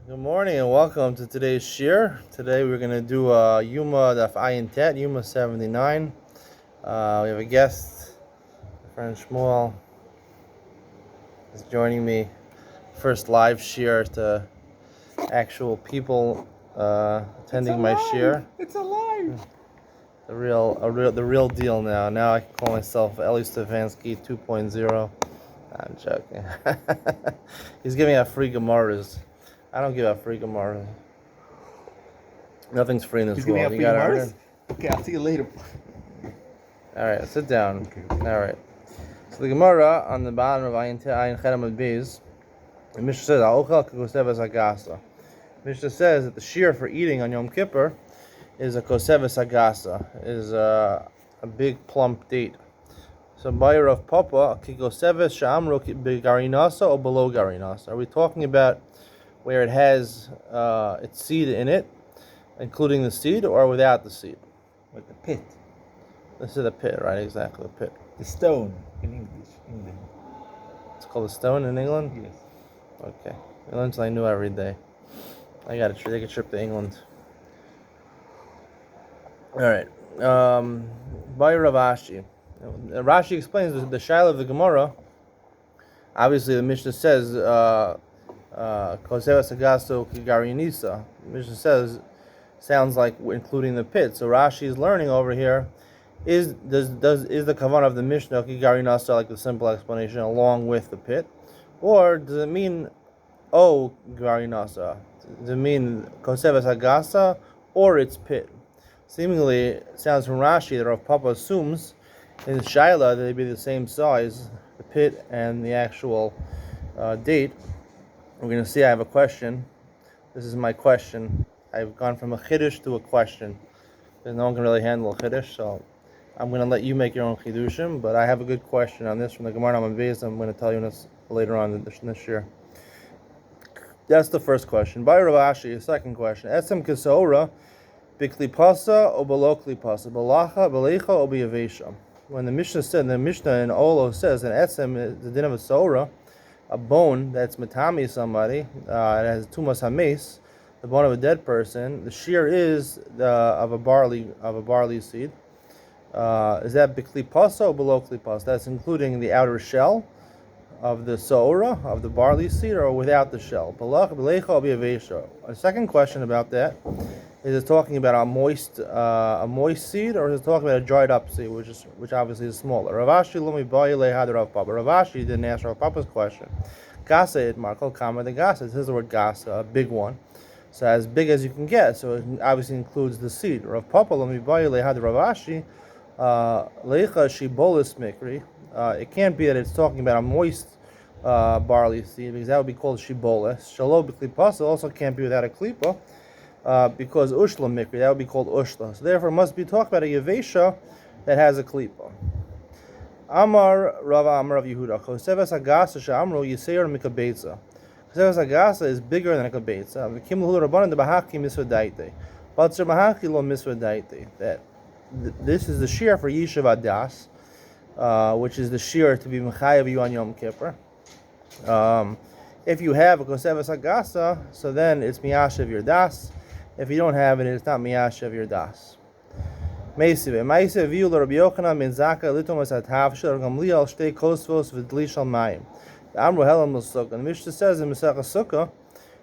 Good morning and welcome to today's shiur. Today we're going to do Yoma Daf Ayin Tet, Yoma 79. We have a guest, my friend Shmuel, is joining me. First live shiur to actual people attending my shiur. It's alive. The real deal now. Now I can call myself Eli Stefanski 2.0. I'm joking. He's giving out free Gemaras. I don't give out free Gemaras. Nothing's free in this He's giving world. out You free got Gemaras? Okay, I'll see you later. All right, sit down. Okay. All right. So the Gemara on the bottom of Ayin Cherem Beis, the Mishnah says, "Ha'ochel k'kosevas agasa." Mishnah says that the shiur for eating on Yom Kippur is a kosevas agasa, is a big plump date. So Bayer of Papa kikoseves sha'amro begarinasa or below garinasa. Are we talking about where it has its seed in it, including the seed, or without the seed? Like the pit. This is the pit, right? Exactly, the pit. The stone in English. England. It's called a stone in England? Yes. Okay. I learn something new every day. I gotta take a trip to England. Alright. By Ravashi. Rashi explains the shaila of the Gemara. Obviously, the Mishnah says, Koseva Sagaso Kigarinisa. The Mishnah says, sounds like including the pit. So Rashi is learning over here. Is the kavanah of the Mishnah Kigarinasa like the simple explanation along with the pit? Or does it mean Garinasa? Does it mean Koseva Sagasa or its pit? Seemingly, it sounds from Rashi that Rav Papa assumes in the Shaila that they be the same size, the pit and the actual date. We're going to see. I have a question. This is my question. I've gone from a chiddush to a question. Because no one can really handle a chiddush, so I'm going to let you make your own chiddushim. But I have a good question on this from the Gemara on Beis. I'm going to tell you this later on this year. That's the first question. By Ravashi, the second question. Esem Kisaura, Biklipasa or Beloklipasa, Balacha, Belecha or Biyavesha. When the Mishnah in Olo says an Esem is the din of a Saura, a bone that's matami somebody, it has tumas hames, the bone of a dead person. The shiur is of a barley seed. Is that biklipasa or below klipas? That's including the outer shell of the saura of the barley seed, or without the shell. A second question about that is it talking about a moist seed, or is it talking about a dried up seed, which obviously is smaller? Ravashi lumi ba'ilei had Rav Papa. Ravashi didn't answer Rav Papa's question. Gasa it Markel Kama the Gasa. This is the word Gasa, a big one. So as big as you can get. So it obviously includes the seed. Rav Papa lumi ba'ilei had Ravashi leicha shibolis mikri. It can't be that it's talking about a moist barley seed, because that would be called shibolis. Shalo b'klipasa also can't be without a klipa. Because ushla mikri, that would be called ushla. So therefore, it must be talking about a yavesha that has a klipa. Amar Rava Amar of Yehuda. Kosevas agasa she'amro yiseir mikabetza. Kosevas agasa is bigger than a kabetza. V'kim l'hulu rabbanan de bahaki misva daite. Batzer bahaki lo misva daite. That this is the shiur for Yishuv Adas, which is the shiur to be mechayev you on Yom Kippur. If you have a kosevas agasa, so then it's miyashev your das. If you don't have it, it's not miyashev your das. Meisive viu Rabbi Yochanan ben Zakkai litomas atav shel Gamliel shtei kosvos v'dli shel mayim. The Amru helam l'sukkah. The Mishnah says in Masechah Sukkah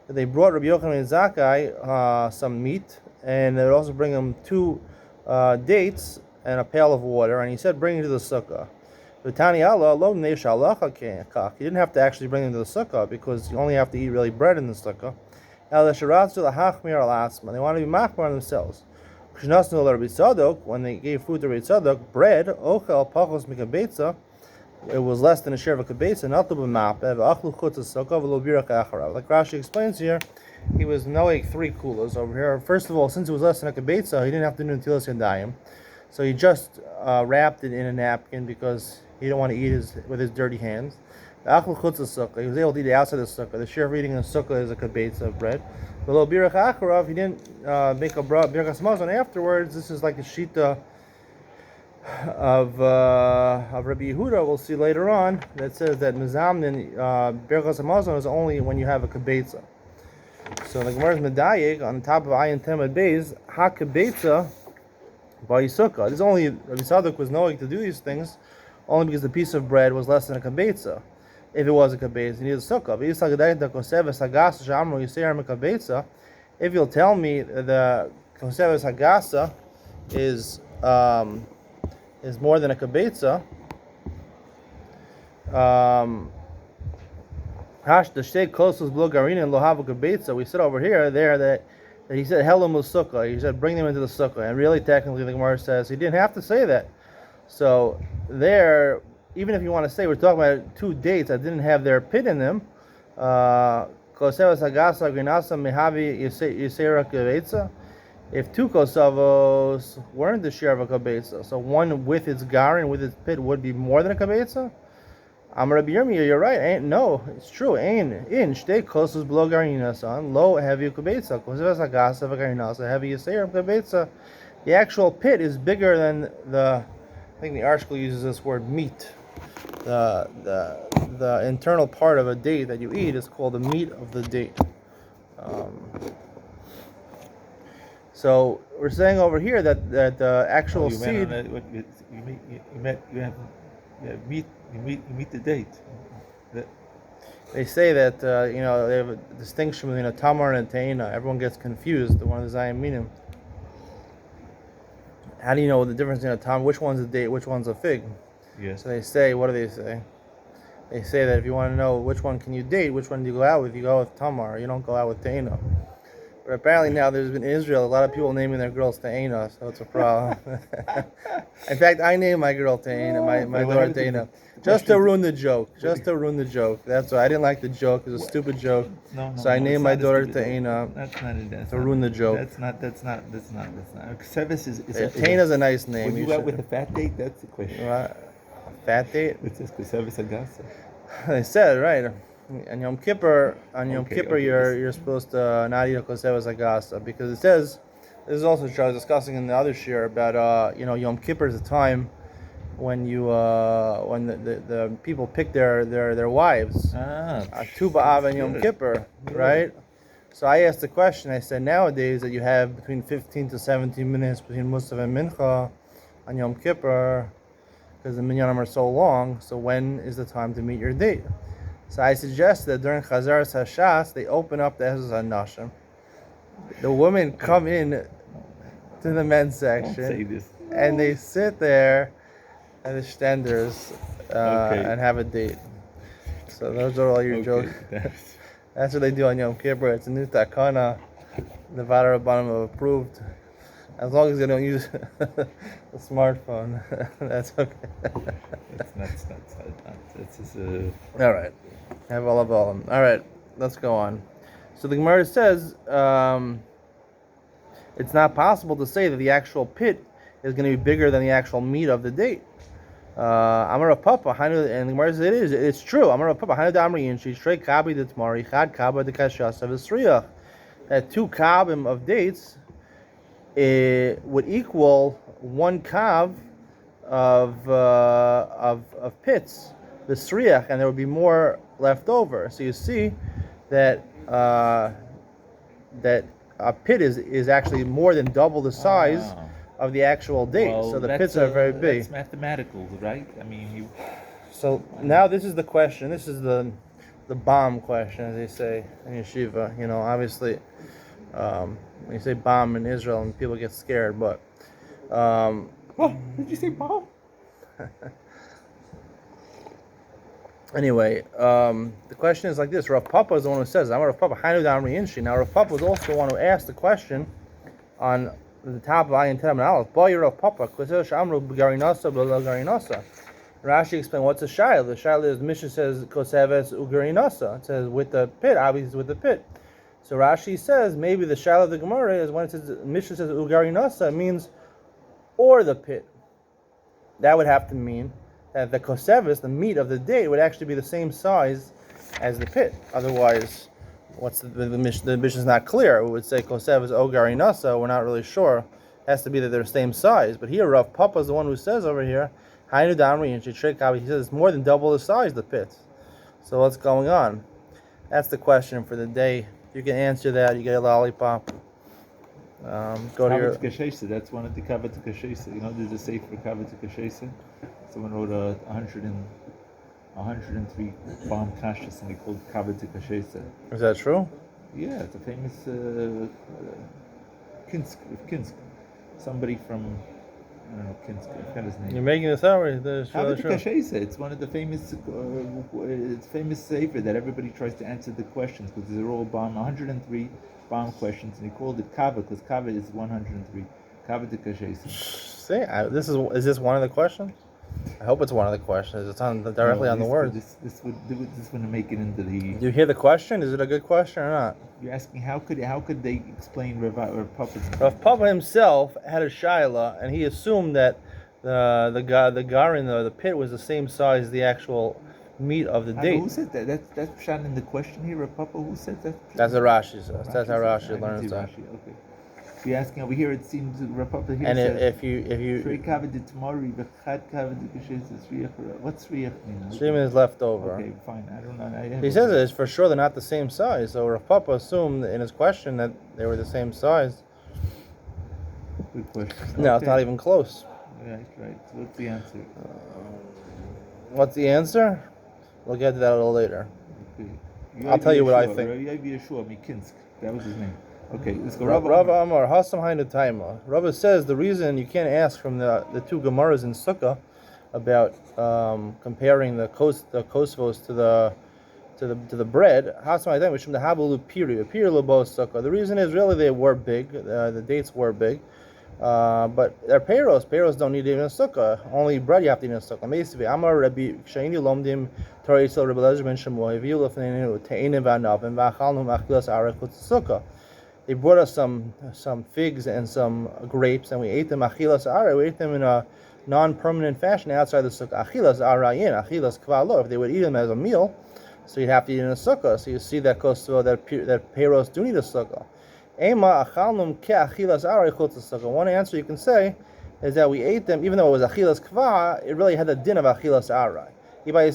that they brought Rabbi Yochanan ben Zakkai some meat, and they would also bring him 2 dates and a pail of water, and he said, bring it to the sukkah. V'tani Allah lo neish halacha kach. You didn't have to actually bring them to the sukkah, because you only have to eat really bread in the sukkah. El sheratzu lahachmir al asma. They want to be machmir on themselves. When they gave food to Rabbi Tzadok, bread, ochel pachos mikabetza, it was less than a share of a kabetza, not to be ma'apev, achlu chutz sukkah v'lo birach acharav. Like Rashi explains here, he was knowing 3 kulas over here. First of all, since it was less than a kabetza, he didn't have to do netilas yadayim, so he just wrapped it in a napkin because he didn't want to eat with his dirty hands. Achlu chutz sukkah, he was able to eat it outside the sukkah. The share of eating in the sukkah is a kabetza of bread. Below birach acharav, he didn't make a birachas mazon afterwards. This is like the shita of Rabbi Yehuda. We'll see later on that says that mizamnin birachas mazon is only when you have a kabetza. So the Gemara is medayik on the top of Ayin Temad Beis hakabetza by Sukkah. This only Rabbi Sadok was knowing to do these things only because the piece of bread was less than a kabetza. If it was a kabetza, you need a sukkah. If you'll tell me the koseves hagasa is more than a kabetza, hash the shtei kosos blogarina and lohav kabetza. We said over here that he said helam sukkah. He said bring them into the sukkah, and really technically the Gemara says he didn't have to say that. So there, even if you want to say we're talking about two dates that didn't have their pit in them, if two kosavos weren't the shiur of a kabetza, so one with its gar and with its pit would be more than a kabetza. Amar Rabbi Yirmiyah, you're right. No, it's true. In shtei kosos below garina son lo heavy kabetza kosavos hagasa v'garina so heavy yiseir of kabetza. The actual pit is bigger than the. I think the article uses this word meat. The internal part of a date that you eat is called the meat of the date. So we're saying over here that the actual seed. You meet the date. They say that they have a distinction between a tamar and a teina. Everyone gets confused. The one of the Zayim Minim. How do you know the difference in a tamar? Which one's a date? Which one's a fig? Yes. So they say, what do they say? They say that if you want to know which one can you date, which one do you go out with, you go with tamar. You don't go out with teina. But apparently now there's been in Israel a lot of people naming their girls Teina, so it's a problem. In fact, I named my girl Teina, my daughter Teina, just to ruin the joke. Just to ruin the joke. That's why I didn't like the joke. It was a stupid joke. So I named my daughter Teina to ruin the joke. That's not. Kseves is Teina's a nice name. When you go out with a fat date, that's the question. A fat date? It says Kseves Agasa. They said, right. On Yom Kippur, you're supposed to not eat a kosevas agasa because it says. This is also true. I was discussing in the other shiur about Yom Kippur is a time when when the people pick their wives. Tu b'av and Yom Kippur, right? So I asked the question. I said nowadays that you have between 15 to 17 minutes between Musaf and Mincha on Yom Kippur because the minyanim are so long. So when is the time to meet your date? So I suggest that during Chazaras Hashas, they open up the Ezos HaNashim. The women come in to the men's section, and they sit there at the stenders and have a date. So those are all your jokes. That's what they do on Yom Kippur. It's a new takana. The Vada Rabbanim have approved. As long as they don't use the smartphone, that's okay. It's just all right. Have all of them. All right, let's go on. So the Gemara says it's not possible to say that the actual pit is going to be bigger than the actual meat of the date. Amar Papa, and the Gemara says it's true. Amar Papa, that 2 kabim of dates would equal 1 kav of pits, the sriach, and there would be more left over. So you see that that a pit is actually more than double the size of the actual date. Well, so the pits are very big. That's mathematical, right? I mean, So now this is the question. This is the bomb question, as they say in yeshiva. Obviously, when you say bomb in Israel, and people get scared, but what did you say, bomb? Anyway, the question is like this. Rav Papa is the one who says, I'm Rav Papa, Hainu Damri Inshi. Now, Rav Papa was also the one who asked the question on the top of Ayin Tem and Aleph. Boy, Rav Papa, Rashi explained what's a shiur. The shiur is, the Mishnah says, Koseves Ugarinasa. It says with the pit, obviously with the pit. So Rashi says, maybe the shiur of the Gemara is when it says, Mishnah says Ugarinasa, it means or the pit. That would have to mean that the koseves, the meat of the date, would actually be the same size as the pit. Otherwise, what's the Mishnah is not clear. It would say koseves ogari nasa. We're not really sure. It has to be that they're the same size. But here, Rav Papa is the one who says over here, Hainu damri and Shitrik. He says it's more than double the size of the pit. So what's going on? That's the question for the day. You can answer that. You get a lollipop. Go to your. Kavat Kashesa, that's one of the Kavat Kashesa. You know, there's a sefer Kavat Kashesa. Someone wrote 103 bomb kashas and they called Kavat Kashesa. Is that true? Yeah, it's a famous Kinsk. Somebody from, I don't know, Kinsk, I forgot his name. You're making this out, or is this Kavat true? Kashesa, it's one of the famous, it's famous sefer that everybody tries to answer the questions because they're all bomb, 103 bomb questions, and he called it Kava because Kava is 103. Kava de Kashesa. See, is this one of the questions? I hope it's one of the questions. It's directly on the words. This wouldn't make it into the. Do you hear the question? Is it a good question or not? You're asking how could they explain Rav Papa's? Rav Papa himself had a shaila, and he assumed that the garin, the pit, was the same size as the actual meat of the date. Who said that? That's shot in the question here, Rav Papa. Who said that? That's what Rashi says. That's how Rashi learns that. Rashi. Okay. So you're asking over here. It seems Rav Papa here And says. if you What's Riyach mean? stream is left over. Okay, fine. I don't know. He says it's for sure they're not the same size. So Rav Papa assumed in his question that they were the same size. Good question. No, it's not even close. Right. So what's the answer? What's the answer? We'll get to that a little later. Okay. I'll tell you what I think. Yeshua Mikinsk. That was his name. Okay, let's go. Rav Amar Hasam Hainu Taima. Rav says the reason you can't ask from the two Gemaras in Sukkah about comparing the kosvos to the bread. Hasam Hainu Mishum the Habulu Piri Labo Sukkah. The reason is really they were big. The dates were big. But they're peros. Peros don't need even a sukkah. Only bread you have to eat in a sukkah. Meisivi Amar Rabbi Shaini Lomdim Torah Yisrael Rabbi Lezer Ben Shemuel Haviu Lefneinu Te'inim V'Anavim V'Achalnu Machkilas Arekut Sukkah. They brought us some figs and some grapes, and we ate them achilas ara. We ate them in a non-permanent fashion outside the sukkah. Achilas arayin, achilas kvalo. If they would eat them as a meal, so you'd have to eat in a sukkah. So you see that that peros do need a sukkah. Ema achalnum ke achilas ara chutz sukkah. One answer you can say is that we ate them, even though it was achilas kva, it really had the din of achilas ara. You have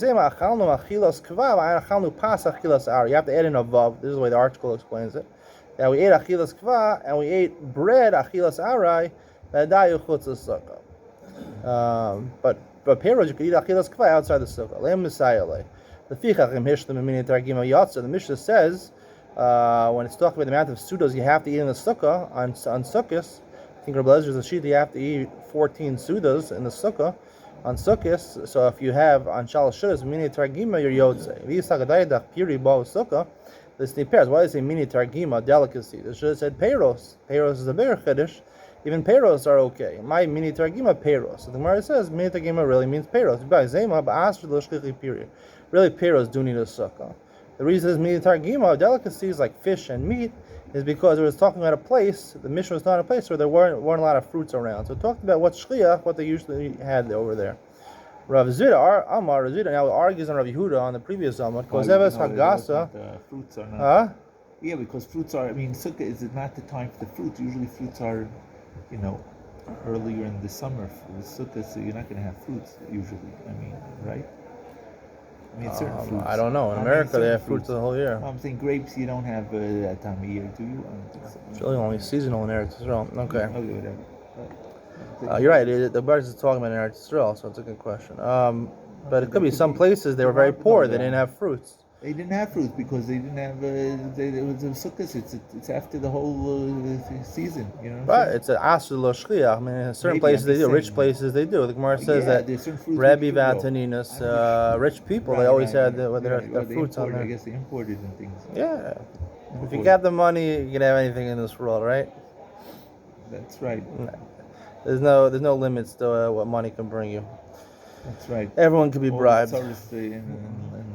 to add in a vav. This is the way the article explains it. That we ate achilas kva and we ate bread achilas arai v'adayu chutz sukkah. But peros you could eat achilas kva outside the sukkah. Le'em misayale. The fichachim hishlam mini targim yatsa. The Mishnah says when it's talking about the amount of sudas you have to eat in the sukkah on sukkahs. I think Rabbi Lezer's a sheet you have to eat 14 sudas in the sukkah on sukkahs. So if you have on shalosh sudas mini targima you're yotze. V'yisagadayidach piri bo sukkah. This pairs. Why does it say mini targima, delicacy? It should have said peros. Peros is a bigger chiddush. Even peros are okay. My mini targima peros. So the Gemara says mini targima really means peros. Really, peros do need a sukkah. The reason is mini targima, delicacies like fish and meat, is because it was talking about a place. The Mishnah was not a place where there weren't a lot of fruits around. So it talked about what shliach, what they usually had over there. Rav Zira, Amar Rav Zira now argues on Rav Yehuda on the previous Amar. Koseves Hagasa. Fruits are not. Yeah, because fruits are. I mean, sukkah is not the time for the fruits. Usually, fruits are, earlier in the summer. With sukkah, so you're not going to have fruits usually. I mean, right? I mean, certain fruits. I don't know. In America, they have fruits the whole year. I'm saying grapes. You don't have that time of year, do you? I don't think so. It's really only seasonal in Eretz Yisrael. Okay. Okay, whatever. You're right. The Baruch is talking about in Eretz Yisrael, so it's a good question. But it could be some places they were very poor. They didn't have fruits. They didn't have fruits because they didn't have. It was a sukkah. It's after the whole season. Right. It's an asul lo shliach. I mean, in certain places they do. Rich places they do. The Gemara says that Rabbi Vataninas, rich people, they always had their fruits on there. I guess they imported and things. Yeah. If you got the money, you can have anything in this world, right? That's right. There's no limits to what money can bring you. That's right. Everyone can be bribed. All the in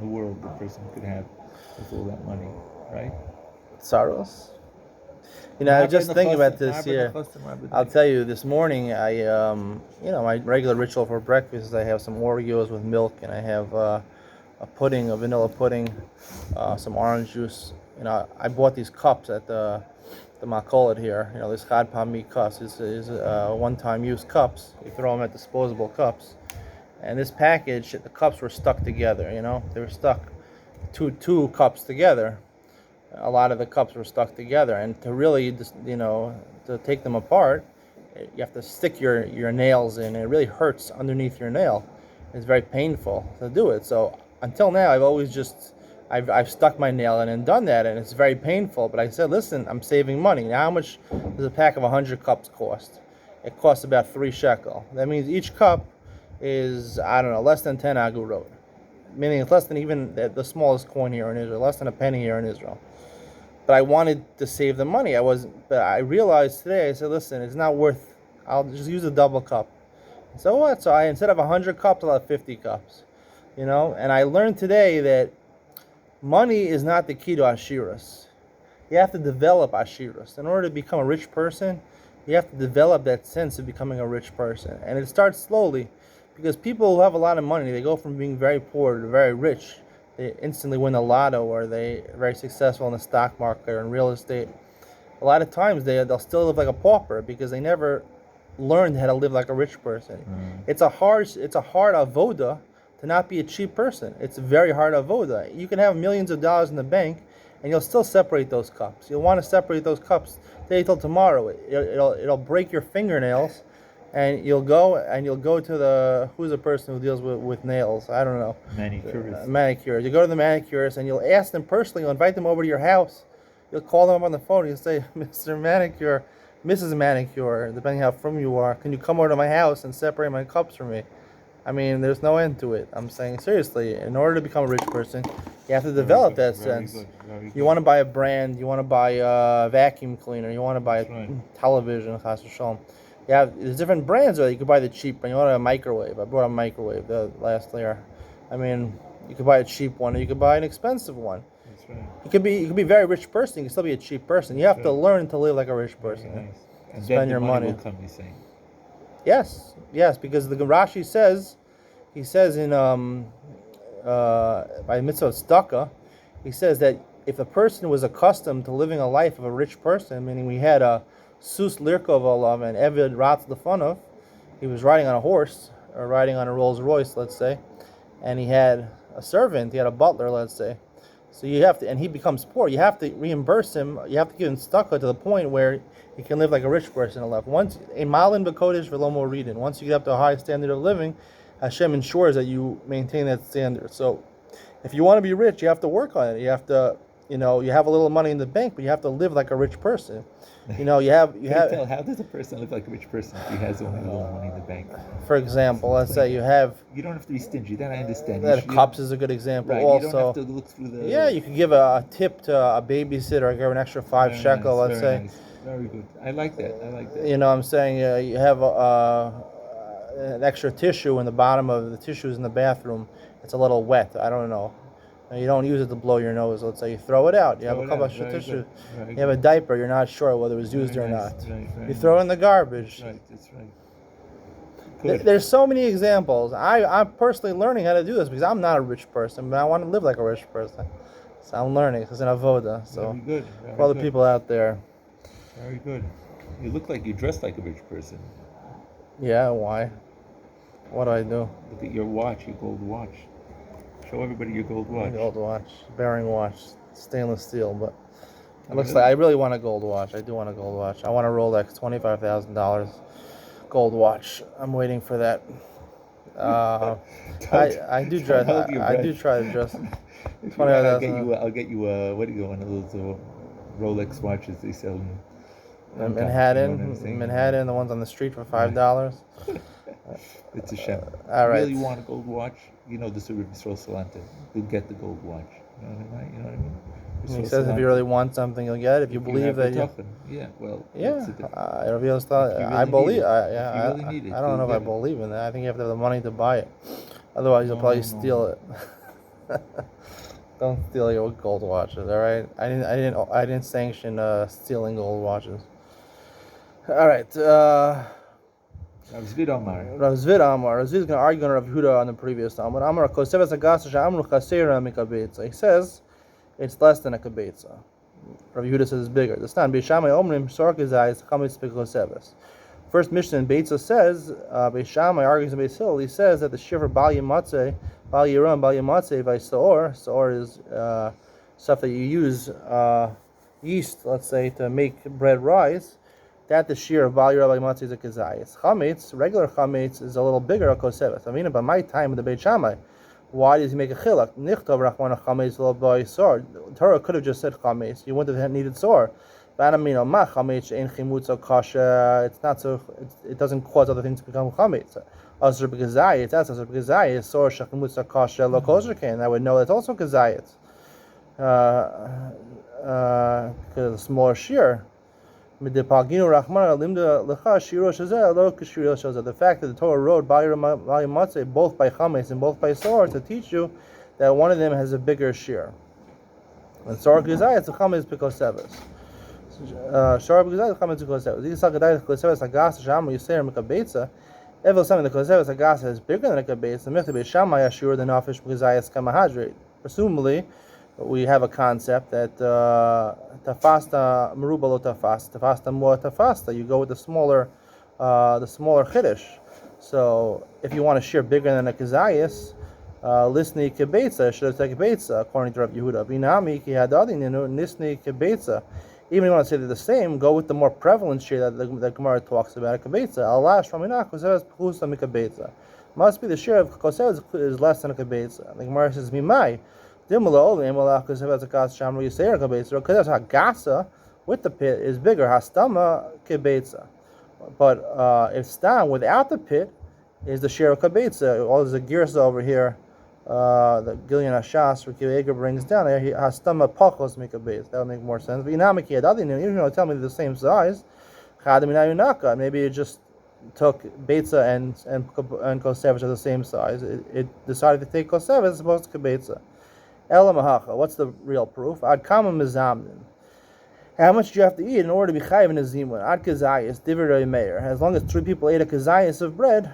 the world the person could have with all that money, right? Saros. I was just thinking about this here. I'll tell you, this morning I, my regular ritual for breakfast is I have some Oreos with milk and I have a vanilla pudding, some orange juice. I bought these cups at the Makolet here. This Chad Pami cups is one-time use cups. You throw them at disposable cups. And this package, the cups were stuck together. They were stuck two cups together. a lot of the cups were stuck together, and to really just, to take them apart, you have to stick your nails in. It really hurts underneath your nail. It's very painful to do it. So until now, I've always just I've stuck my nail in and done that, and it's very painful. But I said, listen, I'm saving money. Now, how much does a pack of 100 cups cost? It costs about 3 shekel. That means each cup is, I don't know, less than 10 agurot, meaning it's less than even the smallest coin here in Israel, less than a penny here in Israel. But I wanted to save the money. But I realized today, I said, listen, it's not worth, I'll just use a double cup. So what? So instead of 100 cups, I'll have 50 cups. And I learned today that money is not the key to ashirus. You have to develop ashirus. In order to become a rich person, you have to develop that sense of becoming a rich person. And it starts slowly, because people who have a lot of money, they go from being very poor to very rich. They instantly win the lotto, or they're very successful in the stock market or in real estate. A lot of times they'll still live like a pauper because they never learned how to live like a rich person. It's a hard avoda to not be a cheap person. It's a very hard avoda. You can have millions of dollars in the bank, and you'll still separate those cups. You'll want to separate those cups today till tomorrow. It'll break your fingernails, and you'll go to who's the person who deals with nails? I don't know. Manicurist. You go to the manicurist, and you'll ask them personally. You'll invite them over to your house. You'll call them up on the phone. You'll say, Mr. Manicure, Mrs. Manicure, depending how from you are, can you come over to my house and separate my cups for me? I mean, there's no end to it. I'm saying seriously, in order to become a rich person, you have to develop that sense. You want to buy a brand, you want to buy a vacuum cleaner, you want to buy a television, chas v'shalom. There's different brands where you could buy the cheap one. You want a microwave. I bought a microwave the last year. I mean, you could buy a cheap one, or you could buy an expensive one. That's right. You could be a very rich person. You can still be a cheap person. You have to learn to live like a rich person. Nice. And spend your money. Will come, you're saying. Yes, because the Rashi says, he says in by mitzvah tzedakah, he says that if a person was accustomed to living a life of a rich person, meaning we had a sus lirkov alav and eved ratz lefanov, he was riding on a horse or riding on a Rolls Royce, let's say, and he had a servant, he had a butler, let's say. So you have to, and he becomes poor. You have to reimburse him. You have to give him tzedakah to the point where he can live like a rich person in life. Once a malin b'kodesh v'lo moridin. Once you get up to a high standard of living, Hashem ensures that you maintain that standard. So, if you want to be rich, you have to work on it. You have to, you have a little money in the bank, but you have to live like a rich person. Tell, how does a person live like a rich person if he has only a little money in the bank? For example, let's say you don't have to be stingy. That I understand. Cups is a good example. Right, also, you don't have to look through the. Yeah, you can give a tip to a babysitter, or give an extra 5 shekel. Let's say. Nice. Very good. I like that. I'm saying you have an extra tissue in the bottom of the tissues in the bathroom. It's a little wet. I don't know. You don't use it to blow your nose. Let's say you throw it out. You have a couple extra tissue. You have a diaper. You're not sure whether it was used or not. You throw it in the garbage. That's right. There's so many examples. I'm personally learning how to do this because I'm not a rich person, but I want to live like a rich person. So I'm learning. It's an avoda. So very good. For all the people out there. Very good. You look like you dress like a rich person. Yeah, why? What do I do? Look at your watch, your gold watch. Show everybody your gold watch. Gold watch, bearing watch, stainless steel. But it looks like I really want a gold watch. I do want a gold watch. I want a Rolex, $25,000 gold watch. I'm waiting for that. I do try to dress. I'll get you one of those Rolex watches they sell in Manhattan, the ones on the street for $5. It's a shame. All right. You really want a gold watch? The Surah Yisrael Salanta. You'll get the gold watch. You know what I mean? He says if you really want something, you'll get it. If you believe that you... Yeah, well... Yeah, I believe... I don't know if I believe in that. I think you have to have the money to buy it. Otherwise, you'll probably steal it. Don't steal your gold watches, all right? I didn't sanction stealing gold watches. All right. Rav Zvid Amar. Rav Zvid is going to argue on Rav Huda on the previous time. But Amar Kosevas Agasa Amru Chasera Mikabetza. He says it's less than a kabetza. Rav Huda says it's bigger. The stand Beishamai Omrim Sorkizai Chametz Bekosevas. First Mishnah in Beitza says Beishamai argues in Beis Hillel. He says that the shiur Bal Yimatze, Bal Yiram, Bal Yimatze by Saor. Saor is stuff that you use yeast, let's say, to make bread rise, that the shear of Bali Rabbi Matzah is a kazayis. Chametz, regular chametz, is a little bigger a koseves. I mean, by my time in the Beit Shammai, why does he make a chilak? Nichtov rachmana chametz lo boy sor. Torah could have just said chametz. You wouldn't have needed sor. But I mean, ma chametz ein chimutza kasha. It's not so. It doesn't cause other things to become chametz. Asur b'kazayis. That's asur b'kazayis. Sor shachimutza kasha lo kosher kain. I would know that's also kazayis. Because it's more shear. The fact that the Torah wrote both by chametz and both by sword to teach you that one of them has a bigger shear. And sword gizayis the chametz b'koseves. Sword gizayis the chametz b'koseves. These sagadayi koseves agas shamu yiser mekabetza. If something the koseves agas is bigger than a kabetza, mechta beishamai shiur the nafish b'gizayis kamahadreit. Presumably, we have a concept that tafasta meruba lo tafasta more tafasta. You go with the smaller chiddush. So if you want to shear bigger than a kazayis, lisni kebetza should have taken kebetza according to Rav Yehuda. Binami ki hadadi ninu nisni kebetza. Even if you want to say they're the same, go with the more prevalent shear that Gemara talks about a kebetza. Allah shraminach koseves pchusa mikabetza. Must be the shear of koseves is less than a kebetza. The Gemara says mimai. Because hagasa with the pit is bigger. Hastama kibetza. But if stam without the pit is the share of kabetza. All there's a girsa over here. The Gillian Ashas or Kiveger brings down there. Hastama pachos mikabetza. That would make more sense. But even if you tell me they're the same size, maybe it just took betza and kosevish are the same size. It decided to take kosevish as opposed to kabetza. Elamahacha. What's the real proof? Ad kama mizamnin. How much do you have to eat in order to be chayiv in a zimun? Ad kazayis divrei meir. As long as 3 people ate a kazayis of bread,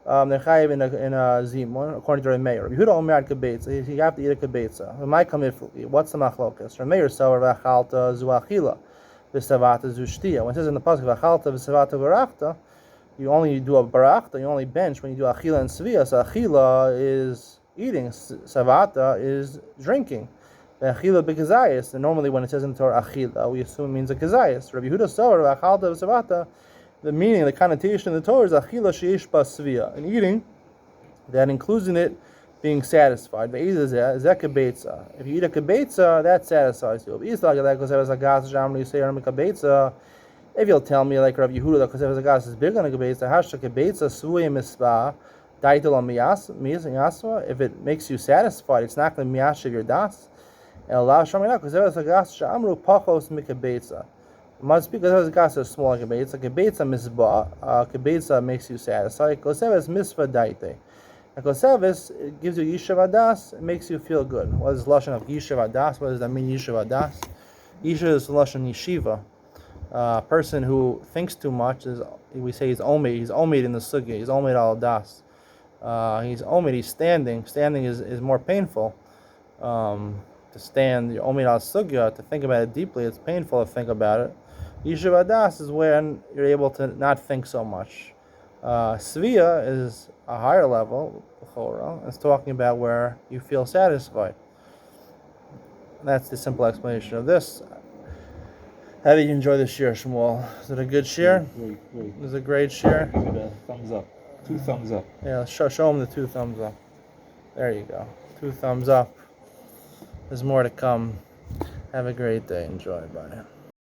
they're chayiv in a zimun according to Meir. Yehuda omer ad kabetza. You have to eat a kabetza. What's the machlokas? Meir savar v'achalta zu achila v'savata zu shtiya. When it says in the pasuk v'achalta v'savata v'rachta, you only do a barachta. You only bench when you do achila and svia. So achila is eating, savata is drinking. Achila b'kazayis, and normally when it says in the Torah achila, we assume it means a kazayis. Rabbi Yehuda savar v'achalta v'savata. The meaning, the connotation in the Torah is achila sheish basvia, an eating that includes in it being satisfied. If you eat a kabetza, that satisfies you. If you'll tell me like Rabbi Yehuda that koseves agas is bigger than a kabetza, hashtag kabetza suye misvah. If it makes you satisfied, it's not going to miyashiv your das. It must be because gas is small like a kabetza. Kabetza misbah. Kabetza makes you satisfied. Koseves misvah daite. And koseves gives you yishav das. It makes you feel good. What is the lashon of yishav das? What does that mean, yishav das? Yishav is the lashon yeshiva. A person who thinks too much is, we say, he's omeid. He's omeid in the sugya. He's omeid al das. He's omeid. He's standing. Standing is more painful. To stand, you're omeid al sugya. To think about it deeply, it's painful to think about it. Yishuv Adas is when you're able to not think so much. Svia is a higher level. It's talking about where you feel satisfied. That's the simple explanation of this. How did you enjoy the shiur, Shmuel? Is it a good shiur? Great. Is it a great shiur? Give it a thumbs up. 2 thumbs up. Yeah, show them the 2 thumbs up. There you go. 2 thumbs up. There's more to come. Have a great day. Enjoy. Bye.